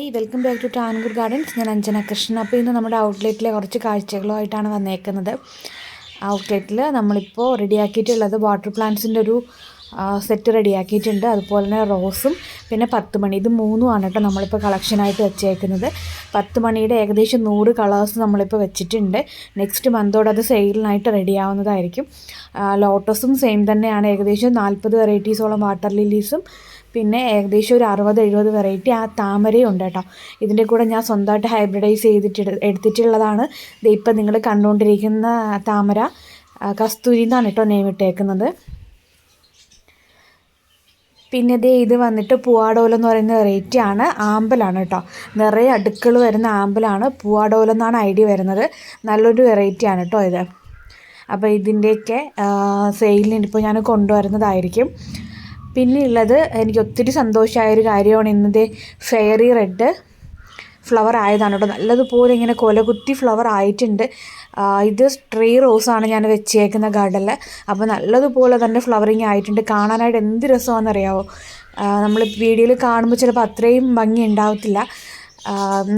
Hi, welcome back to Tangoor gardens. ഞാൻ അഞ്ജന കൃഷ്ണൻ. അപ്പോൾ ഇന്ന് നമ്മുടെ ഔട്ട്ലെറ്റിലെ കുറച്ച് കാഴ്ചകളുമായിട്ടാണ് വന്നേക്കുന്നത്. ഔട്ട്ലെറ്റിൽ നമ്മളിപ്പോൾ റെഡിയാക്കിയിട്ടുള്ളത് വാട്ടർ പ്ലാന്റ്സിൻ്റെ ഒരു സെറ്റ് റെഡിയാക്കിയിട്ടുണ്ട്. അതുപോലെ തന്നെ റോസും പിന്നെ 10 മണി, ഇത് മൂന്നുമാണ് കേട്ടോ നമ്മളിപ്പോൾ കളക്ഷനായിട്ട് വെച്ചേക്കുന്നത്. 10 മണിയുടെ ഏകദേശം 100 കളേഴ്സ് നമ്മളിപ്പോൾ വെച്ചിട്ടുണ്ട്. നെക്സ്റ്റ് മന്തോടെ അത് സെയിലിനായിട്ട് റെഡിയാവുന്നതായിരിക്കും. ലോട്ടസും സെയിം തന്നെയാണ്. ഏകദേശം 40 വെറൈറ്റീസോളം വാട്ടർ ലില്ലീസും പിന്നെ ഏകദേശം ഒരു 60-70 വെറൈറ്റി താമരയും ഉണ്ട് കേട്ടോ. ഇതിൻ്റെ കൂടെ ഞാൻ സ്വന്തമായിട്ട് ഹൈബ്രിഡൈസ് എടുത്തിട്ടുള്ളതാണ് ഇപ്പം നിങ്ങൾ കണ്ടുകൊണ്ടിരിക്കുന്ന താമര. കസ്തൂരി എന്നാണ് കേട്ടോ നെയിം ഇട്ടേക്കുന്നത്. പിന്നെ ഇത് വന്നിട്ട് പൂവാടോലം എന്ന് പറയുന്ന വെറൈറ്റി ആണ്. ആമ്പലാണ് കേട്ടോ, നിറയെ അടുക്കൾ വരുന്ന ആമ്പലാണ്. പൂവാടോലം എന്നാണ് ഐഡിയ വരുന്നത്. നല്ലൊരു വെറൈറ്റിയാണ് കേട്ടോ ഇത്. അപ്പോൾ ഇതിൻ്റെയൊക്കെ സെയിലിന് ഇപ്പോൾ ഞാൻ കൊണ്ടുവരുന്നതായിരിക്കും. പിന്നെ ഉള്ളത് എനിക്ക് ഒത്തിരി സന്തോഷമായൊരു കാര്യമാണ്. ഇന്നത്തെ ഫെയറി റെഡ് ഫ്ലവർ ആയതാണ് കേട്ടോ. നല്ലതുപോലെ ഇങ്ങനെ കൊലകുത്തി ഫ്ലവർ ആയിട്ടുണ്ട്. ഇത് ട്രീ റോസാണ് ഞാൻ വെച്ചേക്കുന്ന ഗാർഡനിൽ. അപ്പോൾ നല്ലതുപോലെ തന്നെ ഫ്ലവറിങ് ആയിട്ടുണ്ട്. കാണാനായിട്ട് എന്ത് രസമാണെന്നറിയാമോ. നമ്മൾ വീഡിയോയിൽ കാണുമ്പോൾ ചിലപ്പോൾ അത്രയും ഭംഗി ഉണ്ടാവത്തില്ല.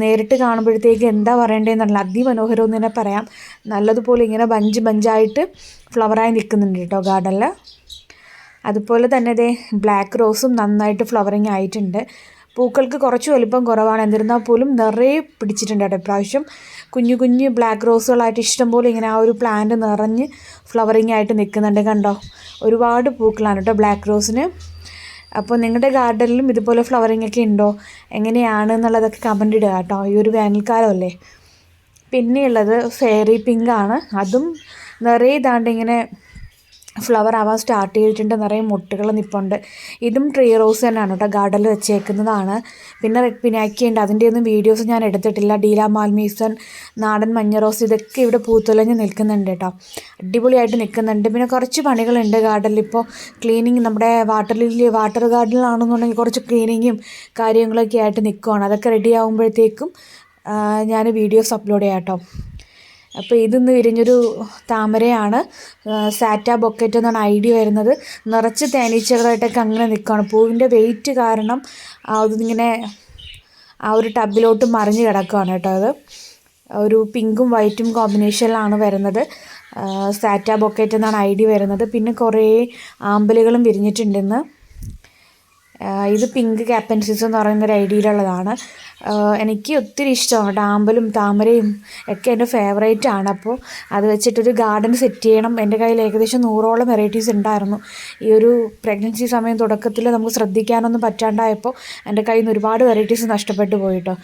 നേരിട്ട് കാണുമ്പോഴത്തേക്ക് എന്താ പറയേണ്ടതെന്നല്ല, അതിമനോഹരം എന്ന് തന്നെ പറയാം. നല്ലതുപോലെ ഇങ്ങനെ ബഞ്ചായിട്ട് ഫ്ലവറായി നിൽക്കുന്നുണ്ട് കേട്ടോ ഗാർഡനിൽ. അതുപോലെ തന്നെ ബ്ലാക്ക് റോസും നന്നായിട്ട് ഫ്ലവറിങ് ആയിട്ടുണ്ട്. പൂക്കൾക്ക് കുറച്ച് വലിപ്പം കുറവാണ്, എന്നിരുന്നാൽ പോലും നിറയെ പിടിച്ചിട്ടുണ്ട് കേട്ടോ ഇപ്രാവശ്യം. കുഞ്ഞു ബ്ലാക്ക് റോസുകളായിട്ട് ഇഷ്ടംപോലെ ഇങ്ങനെ ആ ഒരു പ്ലാന്റ് നിറഞ്ഞ് ഫ്ലവറിങ് ആയിട്ട് നിൽക്കുന്നുണ്ട്. കണ്ടോ, ഒരുപാട് പൂക്കളാണ് കേട്ടോ ബ്ലാക്ക് റോസിന്. അപ്പോൾ നിങ്ങളുടെ ഗാർഡനിലും ഇതുപോലെ ഫ്ലവറിങ് ഒക്കെ ഉണ്ടോ, എങ്ങനെയാണ് എന്നുള്ളതൊക്കെ കമൻ്റ് ഇടുക കേട്ടോ. ഈ ഒരു വേനൽക്കാലമല്ലേ. പിന്നെയുള്ളത് ഫെയറി പിങ്ക് ആണ്. അതും നിറയെ ഇതാണ്ട് ഇങ്ങനെ ഫ്ലവർ ആവാൻ സ്റ്റാർട്ട് ചെയ്തിട്ടുണ്ട്. നിറയെ മുട്ടുകൾ നിൽപ്പുണ്ട്. ഇതും ട്രീ റോസ് തന്നെയാണ് കേട്ടോ, ഗാർഡനിൽ വെച്ചേക്കുന്നതാണ്. പിന്നെ റെഡ് പിനാക്കി ഉണ്ട്, അതിൻ്റെയൊന്നും വീഡിയോസ് ഞാൻ എടുത്തിട്ടില്ല. ഡീല മാൽമീസൺ, നാടൻ മഞ്ഞ റോസ്, ഇതൊക്കെ ഇവിടെ പൂത്തുലഞ്ഞ് നിൽക്കുന്നുണ്ട് കേട്ടോ. അടിപൊളിയായിട്ട് നിൽക്കുന്നുണ്ട്. പിന്നെ കുറച്ച് പണികളുണ്ട് ഗാർഡനിൽ ഇപ്പോൾ. ക്ലീനിങ്, നമ്മുടെ വാട്ടർ ഗാർഡനിലാണെന്നുണ്ടെങ്കിൽ കുറച്ച് ക്ലീനിങ്ങും കാര്യങ്ങളൊക്കെ ആയിട്ട് നിൽക്കുവാണ്. അതൊക്കെ റെഡി ആകുമ്പോഴത്തേക്കും ഞാൻ വീഡിയോസ് അപ്ലോഡ് ചെയ്യാം കേട്ടോ. അപ്പോൾ ഇതൊന്ന് വിരിഞ്ഞൊരു താമരയാണ്. സാറ്റ ബൊക്കറ്റ് എന്നാണ് ഐഡിയ വരുന്നത്. നിറച്ച് തേനീച്ചകളായിട്ടൊക്കെ അങ്ങനെ നിൽക്കുകയാണ്. പൂവിൻ്റെ വെയിറ്റ് കാരണം അതിങ്ങനെ ആ ഒരു ടബിലോട്ട് മറിഞ്ഞ് കിടക്കുകയാണ് കേട്ടോ. അത് ഒരു പിങ്കും വൈറ്റും കോമ്പിനേഷനിലാണ് വരുന്നത്. സാറ്റ ബൊക്കറ്റ് എന്നാണ് ഐഡിയ വരുന്നത്. പിന്നെ കുറേ ആമ്പലുകളും വിരിഞ്ഞിട്ടുണ്ടെന്ന്. ഇത് പിങ്ക് ക്യാപ്പൻസിസ് എന്ന് പറയുന്നൊരു ഐഡിയയിലുള്ളതാണ്. എനിക്ക് ഒത്തിരി ഇഷ്ടമാണ് കേട്ടോ. ആമ്പലും താമരയും ഒക്കെ എൻ്റെ ഫേവറേറ്റ് ആണ്. അപ്പോൾ അത് വെച്ചിട്ടൊരു ഗാർഡൻ സെറ്റ് ചെയ്യണം. എൻ്റെ കയ്യിൽ ഏകദേശം 100ഓളം വെറൈറ്റീസ് ഉണ്ടായിരുന്നു. ഈ ഒരു പ്രഗ്നൻസി സമയം തുടക്കത്തിൽ നമുക്ക് ശ്രദ്ധിക്കാനൊന്നും പറ്റാണ്ടായപ്പോൾ എൻ്റെ കയ്യിൽ നിന്ന് ഒരുപാട് വെറൈറ്റീസ് നഷ്ടപ്പെട്ടു പോയിട്ടോ.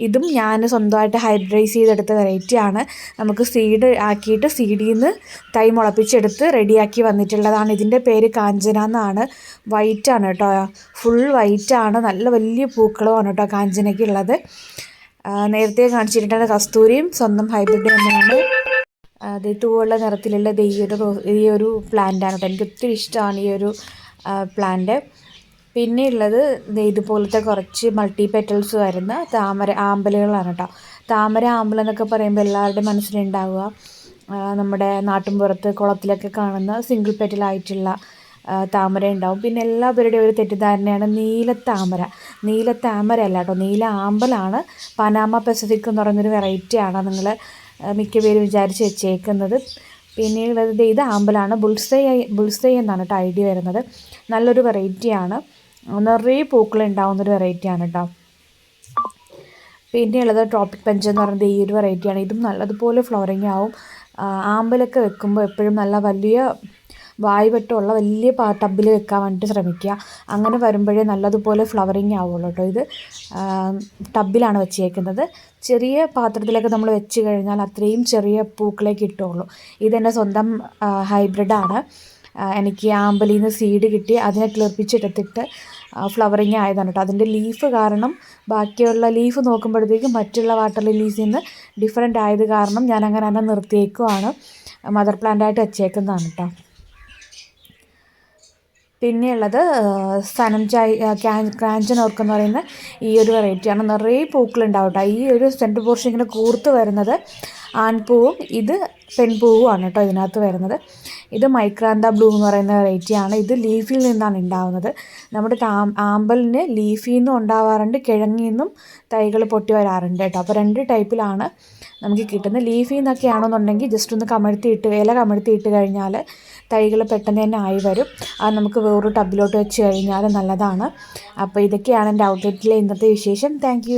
ഇതും ഞാൻ സ്വന്തമായിട്ട് ഹൈബ്രിഡൈസ് ചെയ്തെടുത്ത വെറൈറ്റിയാണ്. നമുക്ക് സീഡ് ആക്കിയിട്ട് സീഡിൽ നിന്ന് തൈ മുളപ്പിച്ചെടുത്ത് റെഡിയാക്കി വന്നിട്ടുള്ളതാണ്. ഇതിൻ്റെ പേര് കാഞ്ചന എന്നാണ്. വൈറ്റാണ് കേട്ടോ, ഫുൾ വൈറ്റാണ്. നല്ല വലിയ പൂക്കളുമാണ് കേട്ടോ കാഞ്ചനയ്ക്കുള്ളത്. നേരത്തെ കാണിച്ചിട്ടാണ് കസ്തൂരിയും സ്വന്തം ഹൈബ്രിഡ് തന്നെയാണ്. അത് തൂവുള്ള നിറത്തിലുള്ള ഈ ഒരു പ്ലാന്റാണ് കേട്ടോ. എനിക്ക് ഒത്തിരി ഇഷ്ടമാണ് ഈ ഒരു പ്ലാന്റ്. പിന്നെ ഉള്ളത് ഇതുപോലത്തെ കുറച്ച് മൾട്ടി പെറ്റൽസ് വരുന്ന ആമ്പലുകളാണ് കേട്ടോ. ആമ്പൽ എന്നൊക്കെ പറയുമ്പോൾ എല്ലാവരുടെയും മനസ്സിലുണ്ടാവുക നമ്മുടെ നാട്ടിൻപുറത്ത് കുളത്തിലൊക്കെ കാണുന്ന സിംഗിൾ പെറ്റലായിട്ടുള്ള താമര ഉണ്ടാവും. പിന്നെ എല്ലാവരുടെയും ഒരു തെറ്റിദ്ധാരണയാണ് നീലത്താമര അല്ല കേട്ടോ, നീല ആമ്പലാണ്. പനാമ പസഫിക് എന്ന് പറയുന്നൊരു വെറൈറ്റിയാണ് നിങ്ങൾ മിക്ക പേരും വിചാരിച്ച് വെച്ചേക്കുന്നത്. പിന്നെയുള്ളത് ഇത് ആമ്പലാണ്. ബുൾസൈ എന്നാണ് കേട്ടോ ഐഡിയ വരുന്നത്. നല്ലൊരു വെറൈറ്റിയാണ്. നിറയെ പൂക്കൾ ഉണ്ടാവുന്നൊരു വെറൈറ്റിയാണ് കേട്ടോ. പിന്നെയുള്ളത് ട്രോപ്പിക് പഞ്ച് എന്ന് പറയുന്നത് ഈ ഒരു വെറൈറ്റിയാണ്. ഇതും നല്ലതുപോലെ ഫ്ലവറിങ് ആവും. ആമ്പലൊക്കെ വെക്കുമ്പോൾ എപ്പോഴും നല്ല വലിയ വായ്വട്ടമുള്ള വലിയ ടബിൽ വെക്കാൻ വേണ്ടിയിട്ട് ശ്രമിക്കുക. അങ്ങനെ വരുമ്പോഴേ നല്ലതുപോലെ ഫ്ലവറിങ് ആവുള്ളൂ കേട്ടോ. ഇത് ടബിലാണ് വെച്ചേക്കുന്നത്. ചെറിയ പാത്രത്തിലൊക്കെ നമ്മൾ വെച്ച് കഴിഞ്ഞാൽ അത്രയും ചെറിയ പൂക്കളെ കിട്ടുള്ളൂ. ഇതെൻ്റെ സ്വന്തം ഹൈബ്രിഡാണ്. എനിക്ക് ആമ്പലിൽ നിന്ന് സീഡ് കിട്ടി അതിനെ കിളിർപ്പിച്ചെടുത്തിട്ട് ഫ്ലവറിങ് ആയതാണ് കേട്ടോ. അതിൻ്റെ ലീഫ് കാരണം ബാക്കിയുള്ള ലീഫ് നോക്കുമ്പോഴത്തേക്കും മറ്റുള്ള വാട്ടർ ലില്ലീസിൽ നിന്ന് ഡിഫറെൻ്റ് ആയത് കാരണം ഞാൻ അങ്ങനെ തന്നെ നിർത്തിയേക്കുവാണ്. മദർ പ്ലാന്റായിട്ട് വെച്ചേക്കുന്നതാണ് കേട്ടോ. പിന്നെയുള്ളത് കാഞ്ചനോർക്ക് എന്ന് പറയുന്ന ഈ ഒരു വെറൈറ്റിയാണ്. നിറയെ പൂക്കളുണ്ടാവും കേട്ടോ. ഈ ഒരു സെൻറ്റർ പോർഷൻ ഇങ്ങനെ കൂർത്ത് വരുന്നത് ആൺപൂവും ഇത് പെൺപൂവുമാണ് കേട്ടോ ഇതിനകത്ത് വരുന്നത്. ഇത് മൈക്രാന്ത ബ്ലൂ എന്ന് പറയുന്ന വെറൈറ്റിയാണ്. ഇത് ലീഫിൽ നിന്നാണ് ഉണ്ടാവുന്നത്. നമ്മുടെ ആമ്പലിന് ലീഫിൽ നിന്നും ഉണ്ടാവാറുണ്ട്, കിഴങ്ങിൽ നിന്നും തൈകൾ പൊട്ടി വരാറുണ്ട് കേട്ടോ. അപ്പോൾ 2 ടൈപ്പിലാണ് നമുക്ക് കിട്ടുന്നത്. ലീഫിൽ നിന്നൊക്കെ ആണെന്നുണ്ടെങ്കിൽ ജസ്റ്റ് ഒന്ന് കമഴ്ത്തിയിട്ട് ഇല കമഴ്ത്തിയിട്ട് കഴിഞ്ഞാൽ തൈകൾ പെട്ടെന്ന് തന്നെ ആയി വരും. അത് നമുക്ക് വേറൊരു ടബിലോട്ട് വെച്ച് കഴിഞ്ഞാൽ നല്ലതാണ്. അപ്പോൾ ഇതൊക്കെയാണ് എൻ്റെ ഔട്ട്ലെറ്റിലെ ഇന്നത്തെ വിശേഷം. താങ്ക്